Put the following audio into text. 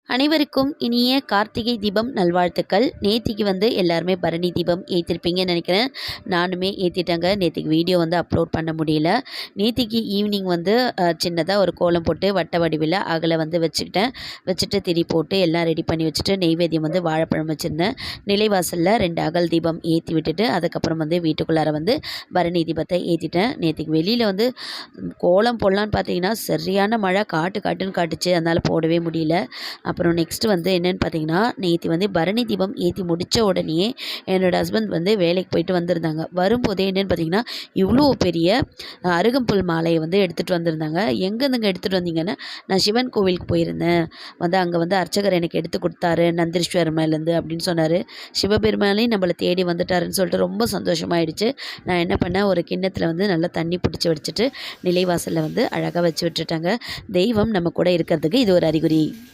அனைவருக்கும் இனிய கார்த்திகை தீபம் நல்வாழ்த்துக்கள். நேத்திக்கு எல்லாருமே பரணி தீபம் ஏற்றிருப்பீங்கன்னு நினைக்கிறேன். நானுமே ஏற்றிட்டேங்க. நேத்திக்கு வீடியோ அப்லோட் பண்ண முடியல. நேத்திக்கு ஈவினிங் சின்னதாக ஒரு கோலம் போட்டு வட்ட வடிவில் அகலை வச்சுக்கிட்டேன். வச்சுட்டு திரி போட்டு எல்லாம் ரெடி பண்ணி வச்சுட்டு நெய்வேத்தியம் வாழைப்பழம் வச்சுருந்தேன். நிலைவாசலில் 2 அகல் தீபம் ஏற்றி விட்டுட்டு அதுக்கப்புறம் வீட்டுக்குள்ளார பரணி தீபத்தை ஏற்றிட்டேன். நேத்திக்கு வெளியில் கோலம் போடலான்னு பார்த்தீங்கன்னா சரியான மழை காட்டுன்னு காட்டுச்சு. அதனால் போடவே முடியல. அப்புறம் நெக்ஸ்ட்டு என்னென்னு பார்த்தீங்கன்னா, நேற்று பரணி தீபம் ஏற்றி முடித்த உடனேயே என்னோடய ஹஸ்பண்ட் வேலைக்கு போயிட்டு வந்திருந்தாங்க. வரும்போதே என்னென்னு பார்த்தீங்கன்னா, இவ்வளோ பெரிய அருகம்புல் மாலையை எடுத்துகிட்டு வந்திருந்தாங்க. எங்கேருந்துங்க எடுத்துகிட்டு வந்தீங்கன்னா, நான் சிவன் கோவிலுக்கு போயிருந்தேன். அங்கே அர்ச்சகர் எனக்கு எடுத்து கொடுத்தாரு நந்தீஸ்வரமேலேருந்து அப்படின்னு சொன்னார். சிவபெருமானே நம்மளை தேடி வந்துட்டாருன்னு சொல்லிட்டு ரொம்ப சந்தோஷமாயிடுச்சு. நான் என்ன பண்ணேன், ஒரு கிண்ணத்தில் நல்லா தண்ணி பிடிச்சி வச்சுட்டு நிலைவாசலில் அழகாக வச்சு விட்டுட்டாங்க. தெய்வம் நம்ம கூட இருக்கிறதுக்கு இது ஒரு அறிகுறி.